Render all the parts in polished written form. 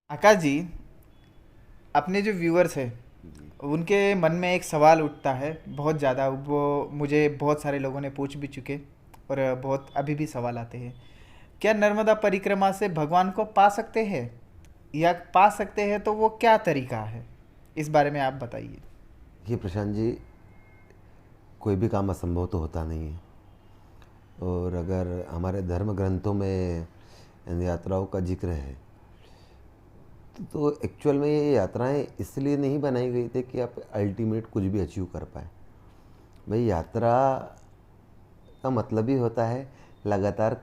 आकाश जी, अपने जो व्यूअर्स हैं जी। उनके मन में एक सवाल उठता है बहुत ज़्यादा। वो मुझे बहुत सारे लोगों ने पूछ भी चुके और बहुत अभी भी सवाल आते हैं। क्या नर्मदा परिक्रमा से भगवान को पा सकते हैं, या पा सकते हैं तो वो क्या तरीका है? इस बारे में आप बताइए। ये प्रशांत जी, कोई भी काम असंभव तो होता नहीं है। और अगर हमारे धर्म ग्रंथों में इन यात्राओं का जिक्र है तो एक्चुअल में ये यात्राएं इसलिए नहीं बनाई गई थी कि आप अल्टीमेट कुछ भी अचीव कर पाए। भाई, यात्रा का मतलब ही होता है लगातार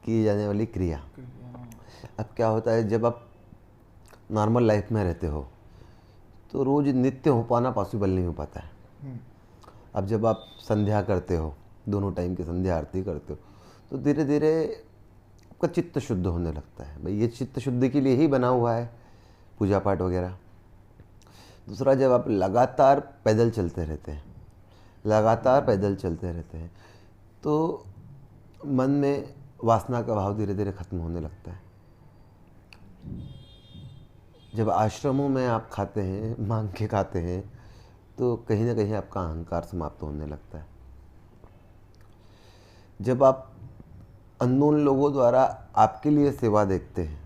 की जाने वाली क्रिया। अब क्या होता है, जब आप नॉर्मल लाइफ में रहते हो तो रोज़ नित्य हो पाना पॉसिबल नहीं हो पाता है। हम्म। अब जब आप संध्या करते हो, दोनों टाइम की संध्या आरती करते हो, तो धीरे धीरे आपका चित्त शुद्ध होने लगता है। भाई, ये चित्त शुद्धि के लिए ही बना हुआ है पूजा पाठ वगैरह। दूसरा, जब आप लगातार पैदल चलते रहते हैं, लगातार पैदल चलते रहते हैं, तो मन में वासना का भाव धीरे धीरे खत्म होने लगता है। जब आश्रमों में आप खाते हैं, मांग के खाते हैं, तो कहीं ना कहीं आपका अहंकार समाप्त होने लगता है। जब आप अननोन लोगों द्वारा आपके लिए सेवा देखते हैं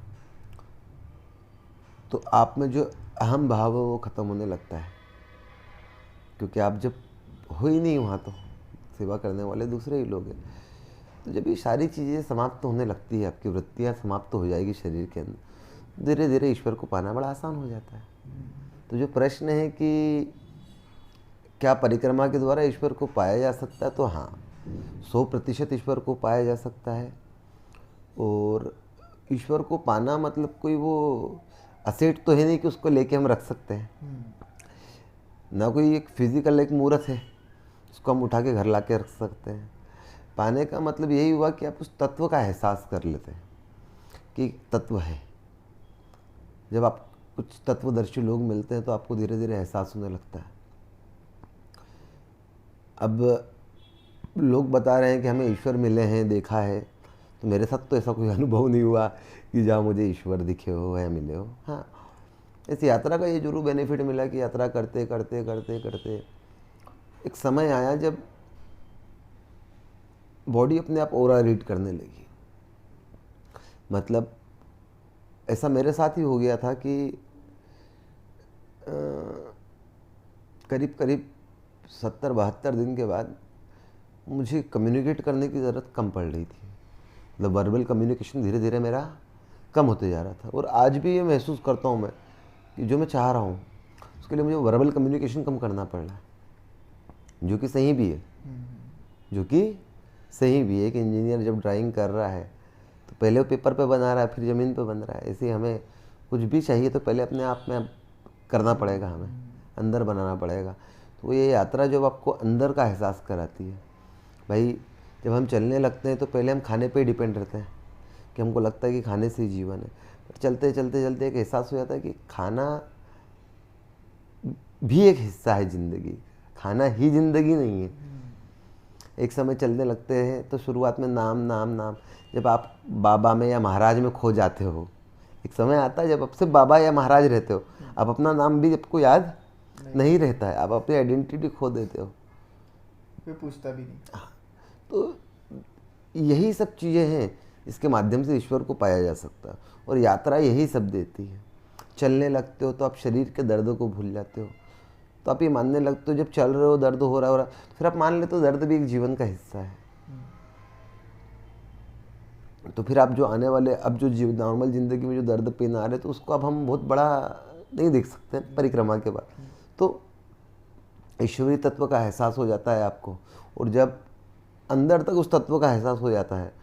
तो आप में जो अहम भाव है वो ख़त्म होने लगता है, क्योंकि आप जब हो ही नहीं वहाँ तो सेवा करने वाले दूसरे ही लोग हैं। तो जब ये सारी चीज़ें समाप्त होने लगती है, आपकी वृत्तियाँ समाप्त हो जाएगी शरीर के अंदर, धीरे धीरे ईश्वर को पाना बड़ा आसान हो जाता है। तो जो प्रश्न है कि क्या परिक्रमा के द्वारा ईश्वर को पाया जा सकता है, तो हाँ, 100% ईश्वर को पाया जा सकता है। और ईश्वर को पाना मतलब कोई वो असेट तो है नहीं कि उसको लेके हम रख सकते हैं। ना कोई एक फिजिकल एक मूर्त है उसको हम उठा के घर ला के रख सकते हैं। पाने का मतलब यही हुआ कि आप उस तत्व का एहसास कर लेते हैं कि तत्व है। जब आप कुछ तत्वदर्शी लोग मिलते हैं तो आपको धीरे धीरे एहसास होने लगता है। अब लोग बता रहे हैं कि हमें ईश्वर मिले हैं, देखा है, तो मेरे साथ तो ऐसा कोई अनुभव नहीं हुआ कि जहाँ मुझे ईश्वर दिखे हो या मिले हो। हाँ, इस यात्रा का ये जरूर बेनिफिट मिला कि यात्रा करते करते करते करते एक समय आया जब बॉडी अपने आप ओरा रीड करने लगी। मतलब ऐसा मेरे साथ ही हो गया था कि करीब करीब 70-72 दिन के बाद मुझे कम्युनिकेट करने की ज़रूरत कम पड़ रही थी। मतलब वर्बल कम्युनिकेशन धीरे धीरे मेरा कम होते जा रहा था। और आज भी ये महसूस करता हूँ मैं कि जो मैं चाह रहा हूँ उसके लिए मुझे वर्बल कम्युनिकेशन कम करना पड़ रहा है, जो कि सही भी है। जो कि सही भी है। एक इंजीनियर जब ड्राइंग कर रहा है तो पहले वो पेपर पे बना रहा है, फिर ज़मीन पे बन रहा है। ऐसे ही हमें कुछ भी चाहिए तो पहले अपने आप में करना पड़ेगा, हमें अंदर बनाना पड़ेगा। तो ये यात्रा जब आपको अंदर का एहसास कराती है। भाई, जब हम चलने लगते हैं तो पहले हम खाने पे ही डिपेंड रहते हैं कि हमको लगता है कि खाने से ही जीवन है। पर चलते चलते चलते एक एहसास हो जाता है कि खाना भी एक हिस्सा है ज़िंदगी का। खाना ही ज़िंदगी नहीं है। एक समय चलने लगते हैं तो शुरुआत में नाम नाम नाम, जब आप बाबा में या महाराज में खो जाते हो, एक समय आता है जब आप सिर्फ बाबा या महाराज रहते हो, आप अपना नाम भी आपको याद नहीं, नहीं रहता है, आप अपनी आइडेंटिटी खो देते हो। कोई पूछता भी नहीं। तो यही सब चीज़ें हैं इसके माध्यम से ईश्वर को पाया जा सकता है। और यात्रा यही सब देती है। चलने लगते हो तो आप शरीर के दर्द को भूल जाते हो। तो आप ये मानने लगते हो जब चल रहे हो दर्द हो रहा है, फिर आप मान लेते हो दर्द भी एक जीवन का हिस्सा है। तो फिर आप जो आने वाले अब जो नॉर्मल ज़िंदगी में जो दर्द पेन आ रहे तो उसको अब हम बहुत बड़ा नहीं देख सकते परिक्रमा के बाद। तो ईश्वरीय तत्व का एहसास हो जाता है आपको। और जब अंदर तक उस तत्व का एहसास हो जाता है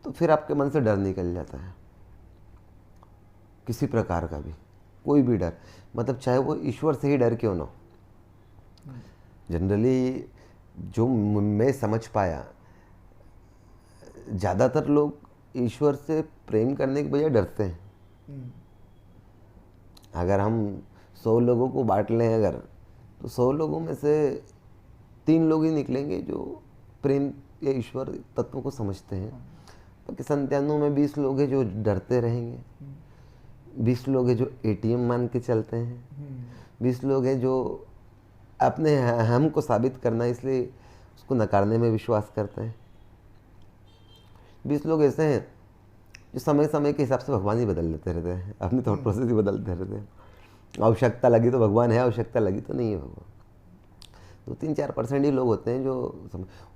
तो फिर आपके मन से डर निकल जाता है, किसी प्रकार का भी, कोई भी डर। मतलब चाहे वो ईश्वर से ही डर क्यों ना हो। जनरली जो मैं समझ पाया, ज़्यादातर लोग ईश्वर से प्रेम करने के बजाय डरते हैं। अगर हम 100 लोगों को बांट लें अगर, तो 100 लोगों में से 3 लोग ही निकलेंगे जो प्रेम या ईश्वर तत्व को समझते हैं। बाकी 97 में 20 लोग हैं जो डरते रहेंगे। 20 लोग हैं जो एटीएम मान के चलते हैं, 20 लोग हैं जो अपने हम को साबित करना है इसलिए उसको नकारने में विश्वास करते हैं, 20 लोग ऐसे हैं जो समय समय के हिसाब से भगवान ही बदल लेते रहते हैं, अपनी थॉट प्रोसेस ही बदलते रहते हैं। आवश्यकता लगी तो भगवान है, आवश्यकता लगी तो नहीं है भगवान। 2-3-4% ही लोग होते हैं जो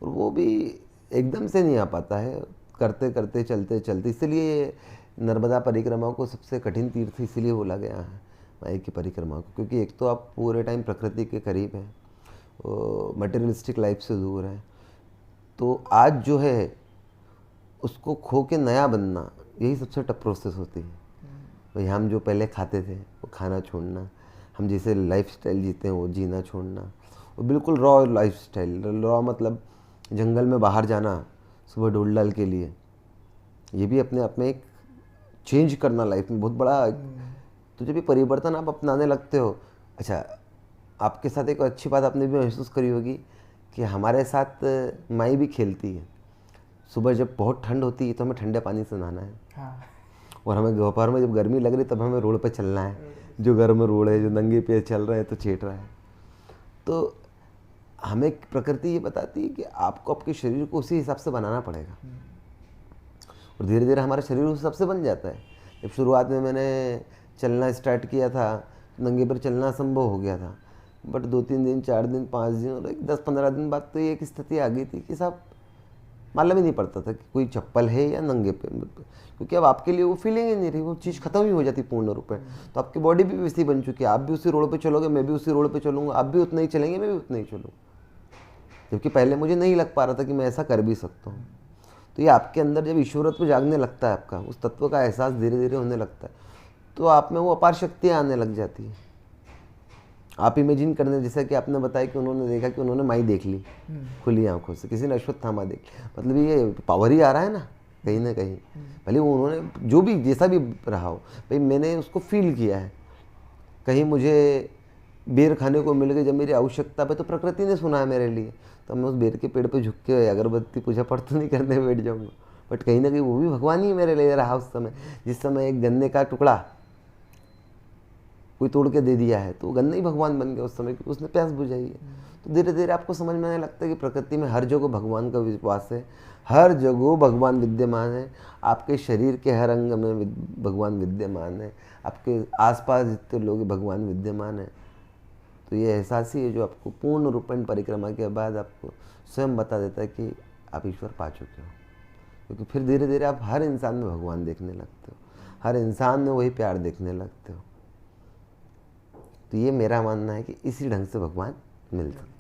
और वो भी एकदम से नहीं आ पाता है, करते करते चलते चलते। इसलिए नर्मदा परिक्रमा को सबसे कठिन तीर्थ इसलिए बोला गया है माई की परिक्रमा को, क्योंकि एक तो आप पूरे टाइम प्रकृति के करीब हैं, मटेरियलिस्टिक लाइफ से दूर हैं। तो आज जो है उसको खो के नया बनना, यही सबसे टफ प्रोसेस होती है। भाई हम जो पहले खाते थे वो खाना छोड़ना, हम जैसे लाइफस्टाइल जीते हैं वो जीना छोड़ना, वो बिल्कुल रॉ लाइफस्टाइल। रॉ मतलब जंगल में बाहर जाना सुबह ढोल डाल के लिए, ये भी अपने आप में एक चेंज करना लाइफ में बहुत बड़ा। तो जब ये परिवर्तन आप अपनाने लगते हो, अच्छा आपके साथ एक अच्छी बात आपने भी महसूस करी होगी कि हमारे साथ माई भी खेलती है। सुबह जब बहुत ठंड होती है तो हमें ठंडे पानी से नहाना है, हाँ। और हमें दोपहर में जब गर्मी लग रही तब हमें रोड पे चलना है, जो गर्म रोड है, जो नंगे पैर चल रहे हैं तो चेट रहा है। तो हमें प्रकृति ये बताती है कि आपको आपके शरीर को उसी हिसाब से बनाना पड़ेगा, और धीरे धीरे हमारा शरीर उस हिसाब से बन जाता है। जब शुरुआत में मैंने चलना स्टार्ट किया था, नंगे पर चलना असंभव हो गया था, बट 2-3 दिन, 4 दिन, 5 दिन और 10-15 दिन बाद तो ये एक स्थिति आ गई थी कि साहब मालूम ही नहीं पड़ता था कि कोई चप्पल है या नंगे पे, क्योंकि अब आपके लिए वो फीलिंग ही नहीं रही, वो चीज़ खत्म ही हो जाती पूर्ण रूप में। तो आपकी बॉडी भी वैसी बन चुकी है, आप भी उसी रोड पे चलोगे, मैं भी उसी रोड पे चलूँगा, आप भी उतना ही चलेंगे, मैं भी उतना ही चलूँगा। जबकि पहले मुझे नहीं लग पा रहा था कि मैं ऐसा कर भी सकता हूँ। तो ये आपके अंदर जब ईश्वरत्व जागने लगता है, आपका उस तत्व का एहसास धीरे धीरे होने लगता है, तो आप में वो अपार शक्तियाँ आने लग जाती है। आप इमेजिन करने, जैसा कि आपने बताया कि उन्होंने देखा कि उन्होंने माई देख ली खुली आंखों से, किसी ने अश्वत्थामा देख लिया, मतलब ये पावर ही आ रहा है ना कहीं ना कहीं। भले उन्होंने जो भी जैसा भी रहा हो, भाई मैंने उसको फील किया है। कहीं मुझे बेर खाने को मिल गई जब मेरी आवश्यकता पे, तो प्रकृति ने सुना है मेरे लिए, तो मैं उस बेर के पेड़ पे झुक के अगरबत्ती पूजा पाठ तो नहीं करने बैठ जाऊँगा, बट कहीं ना कहीं वो भी भगवान ही मेरे लिए रहा उस समय। जिस समय एक गन्ने का टुकड़ा कोई तोड़ के दे दिया है, तो गन्ना ही भगवान बन गया उस समय, क्योंकि उसने प्यास बुझाई है। तो धीरे धीरे आपको समझ में आने लगता है कि प्रकृति में हर जगह भगवान का विश्वास है, हर जगह भगवान विद्यमान है, आपके शरीर के हर अंग में भगवान विद्यमान है, आपके आसपास जितने लोग भगवान विद्यमान है। तो ये एहसास ही है जो आपको पूर्ण रूपेण परिक्रमा के बाद आपको स्वयं बता देता है कि आप ईश्वर पा चुके हो, क्योंकि फिर धीरे धीरे आप हर इंसान में भगवान देखने लगते हो, हर इंसान में वही प्यार देखने लगते हो। तो ये मेरा मानना है कि इसी ढंग से भगवान मिल सकते हैं।